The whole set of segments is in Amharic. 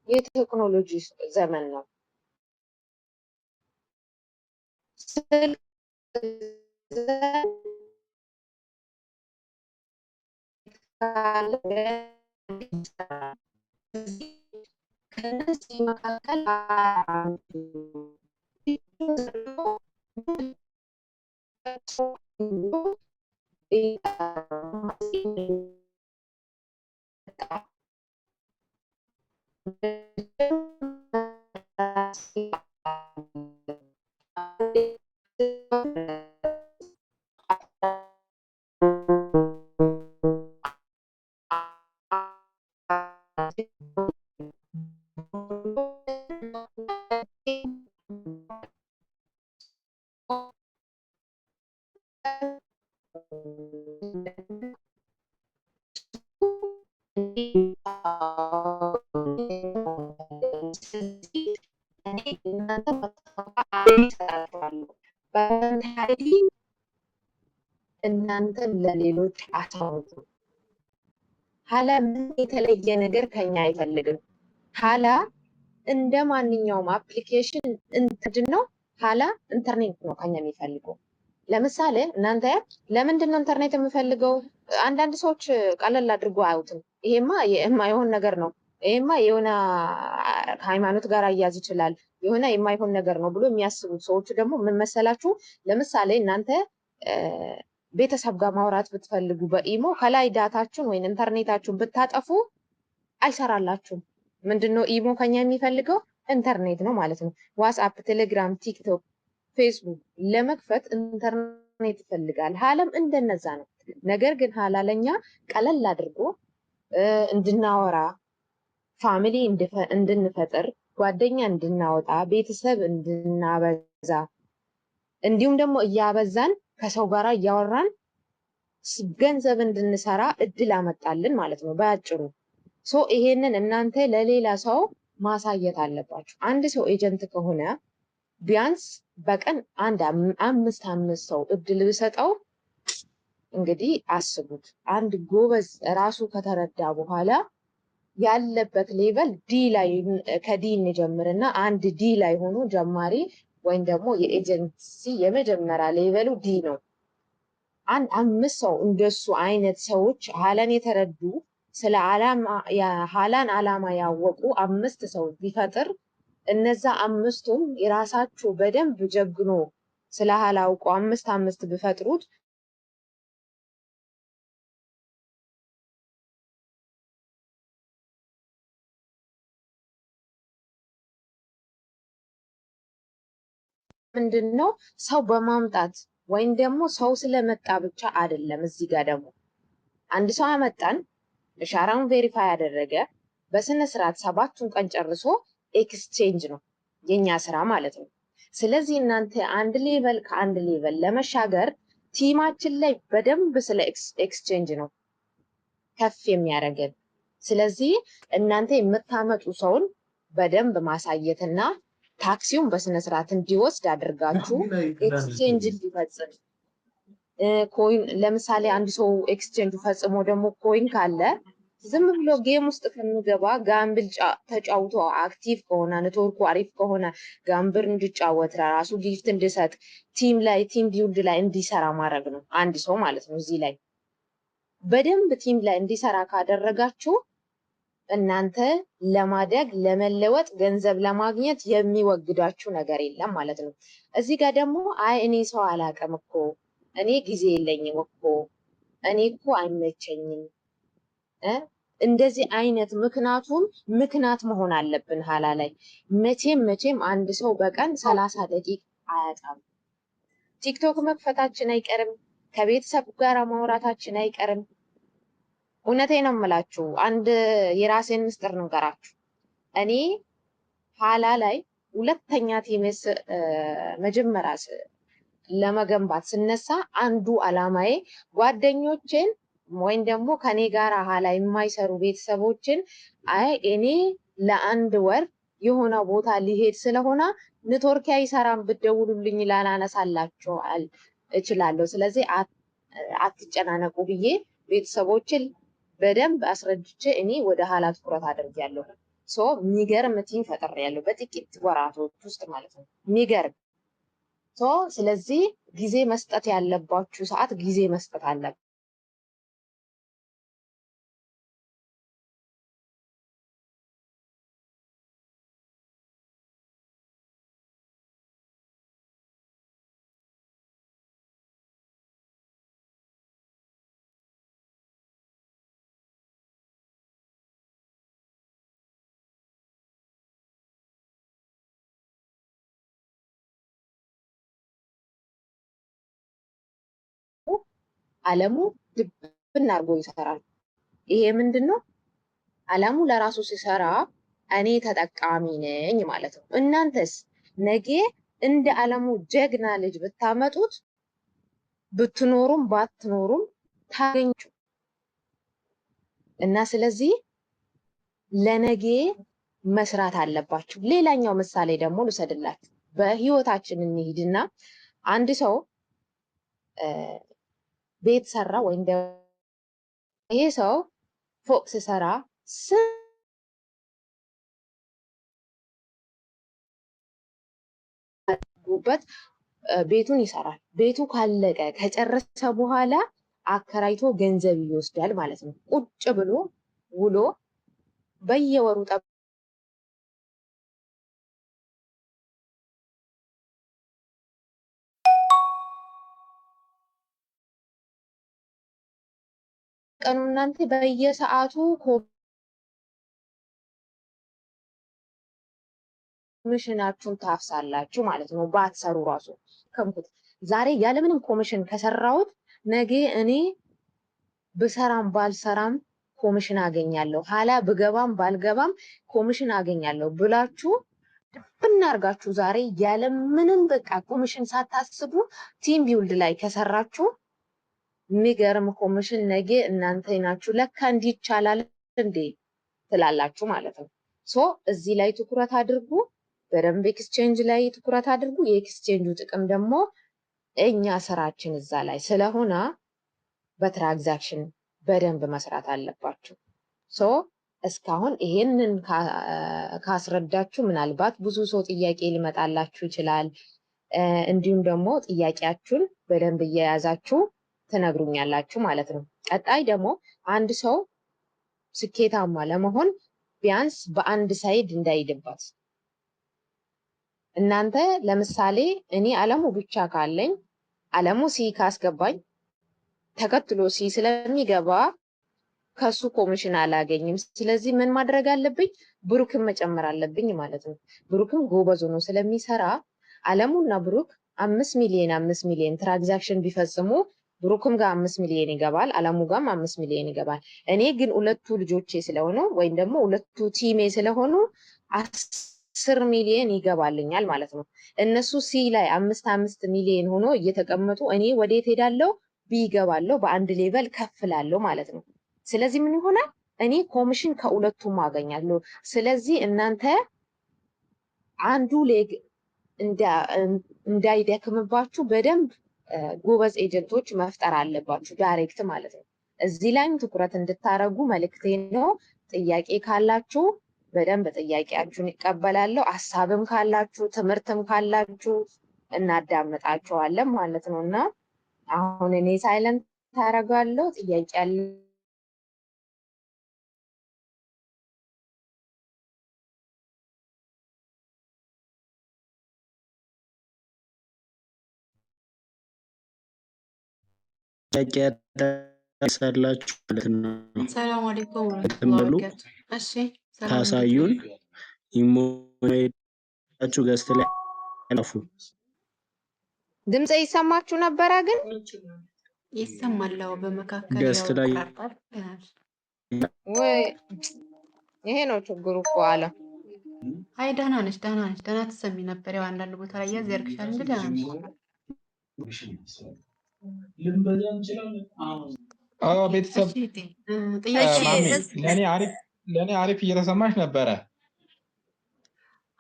የቴክኖሎጂ ዘመን ነው። ስልክ ከነዚህ መካከል እናንተም ለሌሎች አሳውቁ። ሀላ ምን የተለየ ነገር ከኛ አይፈልግም። ሀላ እንደ ማንኛውም አፕሊኬሽን ምንድነው? ሀላ ኢንተርኔት ነው ከኛ የሚፈልገው። ለምሳሌ እናንተ ለምንድን ነው ኢንተርኔት የምፈልገው? አንዳንድ ሰዎች ቀለል አድርጎ አያዩትም። ይሄማ የማይሆን ነገር ነው፣ ይሄማ የሆነ ሃይማኖት ጋር አያያዝ ይችላል፣ የሆነ የማይሆን ነገር ነው ብሎ የሚያስቡት ሰዎች ደግሞ ምን መሰላችሁ? ለምሳሌ እናንተ ቤተሰብ ጋር ማውራት ብትፈልጉ በኢሞ ከላይ ዳታችሁን ወይም ኢንተርኔታችሁን ብታጠፉ አይሰራላችሁም። ምንድነው ኢሞ ከኛ የሚፈልገው? ኢንተርኔት ነው ማለት ነው። ዋትስአፕ፣ ቴሌግራም፣ ቲክቶክ፣ ፌስቡክ ለመክፈት ኢንተርኔት ይፈልጋል። ሀለም እንደነዛ ነው። ነገር ግን ሀላ ለኛ ቀለል አድርጎ እንድናወራ፣ ፋሚሊ እንድንፈጥር፣ ጓደኛ እንድናወጣ፣ ቤተሰብ እንድናበዛ እንዲሁም ደግሞ እያበዛን ከሰው ጋር እያወራን ገንዘብ እንድንሰራ እድል አመጣልን ማለት ነው በአጭሩ። ይሄንን እናንተ ለሌላ ሰው ማሳየት አለባችሁ። አንድ ሰው ኤጀንት ከሆነ ቢያንስ በቀን አምስት ሰው እድል ብሰጠው እንግዲህ አስቡት። አንድ ጎበዝ ራሱ ከተረዳ በኋላ ያለበት ሌቨል ዲ ላይ ከዲ እንጀምርና አንድ ዲ ላይ ሆኖ ጀማሪ ወይም ደግሞ የኤጀንሲ የመጀመሪያ ሌቨሉ ዲ ነው። አንድ 5 ሰው እንደሱ አይነት ሰዎች ሀላን የተረዱ ስለ ሀላን ዓላማ ያወቁ 5 ሰው ቢፈጥር እነዛ 5ቱም የራሳቸው በደንብ ጀግኖ ስለ ሀላ አውቆ 5 ቢፈጥሩት ምንድነው ሰው በማምጣት ወይም ደግሞ ሰው ስለመጣ ብቻ አይደለም። እዚህ ጋር ደግሞ አንድ ሰው አመጣን፣ ኢሻራውን ቬሪፋይ ያደረገ በስነ ስርዓት 7ቱን ቀን ጨርሶ ኤክስቼንጅ ነው የኛ ስራ ማለት ነው። ስለዚህ እናንተ አንድ ሌቨል ከአንድ ሌቨል ለመሻገር ቲማችን ላይ በደንብ ስለ ኤክስቼንጅ ነው ከፍ የሚያደርገን። ስለዚህ እናንተ የምታመጡ ሰውን በደንብ ማሳየትና ታክሲውን በስነ ስርዓት እንዲወስድ አድርጋችሁ ኤክስቼንጅ እንዲፈጽም ኮይን ለምሳሌ አንድ ሰው ኤክስቼንጅ ፈጽሞ ደግሞ ኮይን ካለ ዝም ብሎ ጌም ውስጥ ከሚገባ ጋምብል ተጫውቶ አክቲቭ ከሆነ ኔትወርኩ አሪፍ ከሆነ ጋምብል እንዲጫወት ራሱ ጊፍት እንዲሰጥ ቲም ላይ ቲም ቢውልድ ላይ እንዲሰራ ማድረግ ነው አንድ ሰው ማለት ነው። እዚህ ላይ በደንብ ቲም ላይ እንዲሰራ ካደረጋችሁ እናንተ ለማደግ ለመለወጥ ገንዘብ ለማግኘት የሚወግዳችሁ ነገር የለም ማለት ነው። እዚህ ጋር ደግሞ አይ እኔ ሰው አላውቅም እኮ እኔ ጊዜ የለኝም እኮ እኔ እኮ አይመቸኝም እንደዚህ አይነት ምክንያት መሆን አለብን። ሀላ ላይ መቼም አንድ ሰው በቀን 30 ደቂቃ አያጣም። ቲክቶክ መክፈታችን አይቀርም፣ ከቤተሰብ ጋር ማውራታችን አይቀርም። እውነቴ ነው የምላችሁ። አንድ የራሴን ምስጢር ንገራችሁ። እኔ ሀላ ላይ ሁለተኛ ቲሜስ መጀመሪያ ለመገንባት ስነሳ አንዱ አላማዬ ጓደኞቼን ወይም ደግሞ ከኔ ጋር ሀላ የማይሰሩ ቤተሰቦችን አይ እኔ ለአንድ ወር የሆነ ቦታ ሊሄድ ስለሆነ ኔትወርክ አይሰራም ብትደውሉልኝ ላናነሳላችሁ እችላለሁ። ስለዚህ አትጨናነቁ ብዬ ቤተሰቦችን በደንብ አስረድቼ እኔ ወደ ሀላ ትኩረት አድርጌያለሁ። የሚገርም ቲም ፈጥሬያለሁ በጥቂት ወራቶች ውስጥ ማለት ነው። የሚገርም ስለዚህ ጊዜ መስጠት ያለባችሁ ሰዓት ጊዜ መስጠት አለባችሁ። አለሙ ድብን አድርጎ ይሰራል። ይሄ ምንድን ነው? አለሙ ለራሱ ሲሰራ እኔ ተጠቃሚ ነኝ ማለት ነው። እናንተስ ነገ እንደ አለሙ ጀግና ልጅ ብታመጡት ብትኖሩም ባትኖሩም ታገኙ እና ስለዚህ ለነገ መስራት አለባችሁ። ሌላኛው ምሳሌ ደግሞ ልውሰድላችሁ። በህይወታችን እንሂድና አንድ ሰው ቤት ሰራ ወይም ይሄ ሰው ፎቅ ሲሰራ በት ቤቱን ይሰራል። ቤቱ ካለቀ ከጨረሰ በኋላ አከራይቶ ገንዘብ ይወስዳል ማለት ነው። ቁጭ ብሎ ውሎ በየወሩ ቀኑ እናንተ በየሰዓቱ ኮሚሽናችሁን ታፍሳላችሁ ማለት ነው። ባትሰሩ ራሱ ከምኩት ዛሬ ያለምንም ኮሚሽን ከሰራሁት ነገ እኔ ብሰራም ባልሰራም ኮሚሽን አገኛለሁ፣ ኋላ ብገባም ባልገባም ኮሚሽን አገኛለሁ ብላችሁ ብናርጋችሁ ዛሬ ያለምንም በቃ ኮሚሽን ሳታስቡ ቲም ቢውልድ ላይ ከሰራችሁ የሚገርም ኮሚሽን ነገ እናንተ ናችሁ። ለካ እንዲህ ይቻላል እንዴ ትላላችሁ ማለት ነው። እዚህ ላይ ትኩረት አድርጉ። በደንብ ኤክስቼንጅ ላይ ትኩረት አድርጉ። የኤክስቼንጁ ጥቅም ደግሞ እኛ ስራችን እዛ ላይ ስለሆነ በትራንዛክሽን በደንብ መስራት አለባችሁ። እስካሁን ይሄንን ካስረዳችሁ ምናልባት ብዙ ሰው ጥያቄ ሊመጣላችሁ ይችላል። እንዲሁም ደግሞ ጥያቄያችሁን በደንብ እየያዛችሁ ትነግሩኛላችሁ ማለት ነው። ቀጣይ ደግሞ አንድ ሰው ስኬታማ ለመሆን ቢያንስ በአንድ ሳይድ እንዳይሄድበት። እናንተ ለምሳሌ እኔ አለሙ ብቻ ካለኝ አለሙ ሲ ካስገባኝ ተከትሎ ሲ ስለሚገባ ከሱ ኮሚሽን አላገኝም። ስለዚህ ምን ማድረግ አለብኝ? ብሩክን መጨመር አለብኝ ማለት ነው። ብሩክም ጎበዝ ሆኖ ስለሚሰራ አለሙና ብሩክ 5 ሚሊዮን ትራንዛክሽን ቢፈጽሙ ብሩክም ጋር 5 ሚሊዮን ይገባል፣ አለሙ ጋርም 5 ሚሊዮን ይገባል። እኔ ግን ሁለቱ ልጆቼ ስለሆኑ ወይም ደግሞ ሁለቱ ቲሜ ስለሆኑ 10 ሚሊዮን ይገባልኛል ማለት ነው። እነሱ ሲ ላይ 5 ሚሊዮን ሆኖ እየተቀመጡ እኔ ወዴት ሄዳለሁ? ቢገባለሁ በአንድ ሌቨል ከፍላለሁ ማለት ነው። ስለዚህ ምን ይሆናል? እኔ ኮሚሽን ከሁለቱም አገኛለሁ። ስለዚህ እናንተ አንዱ ሌግ እንዳይደክምባችሁ በደንብ ጎበዝ ኤጀንቶች መፍጠር አለባችሁ፣ ዳይሬክት ማለት ነው። እዚህ ላይም ትኩረት እንድታረጉ መልእክቴ ነው። ጥያቄ ካላችሁ በደንብ ጥያቄያችሁን ይቀበላለሁ። ሀሳብም ካላችሁ ትምህርትም ካላችሁ እናዳምጣችኋለን ማለት ነው። እና አሁን እኔ ሳይለንት ታረጋለሁ። ጥያቄ ያለ ጥያቄ ያላችሁ ማለት ነው። ሰላም አለይኩም ተመሉ እሺ ታሳዩን ኢሞናችሁ ገስት ላይ አለፉ። ድምጽ ይሰማችሁ ነበረ? ግን ይሰማለው በመካከል ገስት ላይ ወይ ይሄ ነው ችግሩ እኮ አለ። አይ ደህና ነሽ፣ ደህና ትሰሚ ነበር። ያው አንዳንድ ቦታ ላይ ያዝ ያርግሻል እንጂ ደህና ነሽ። ቤተሰብ ለእኔ አሪፍ እየተሰማሽ ነበረ።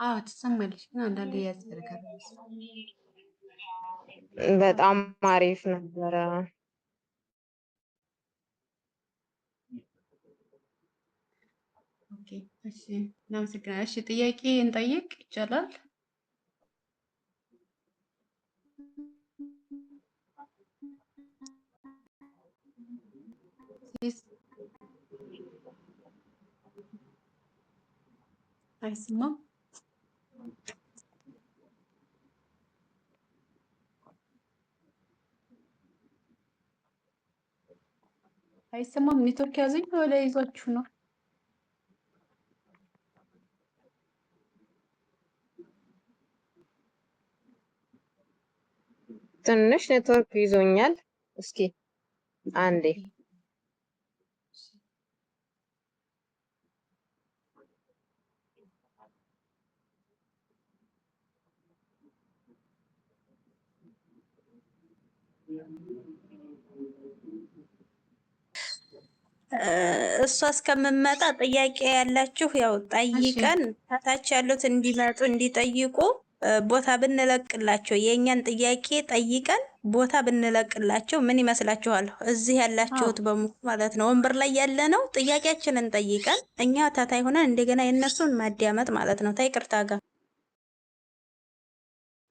አዎ ትሰማለሽ፣ ግን አንዳንድ ያዝ ያርጋል። በጣም አሪፍ ነበረ። ኦኬ እሺ፣ እናመሰግናለን። እሺ ጥያቄ እንጠይቅ ይቻላል? አይሰማም? አይሰማም? ኔትወርክ ያዘኝ ወደ ይዟችሁ ነው። ትንሽ ኔትወርክ ይዞኛል። እስኪ አንዴ እሷ እስከምመጣ ጥያቄ ያላችሁ ያው ጠይቀን ከታች ያሉት እንዲመጡ እንዲጠይቁ ቦታ ብንለቅላቸው የእኛን ጥያቄ ጠይቀን ቦታ ብንለቅላቸው ምን ይመስላችኋል? እዚህ ያላችሁት በሙሉ ማለት ነው ወንበር ላይ ያለ ነው ጥያቄያችንን ጠይቀን እኛ ታታይ ሆነን እንደገና የነሱን ማዳመጥ ማለት ነው። ተይቅርታ ጋር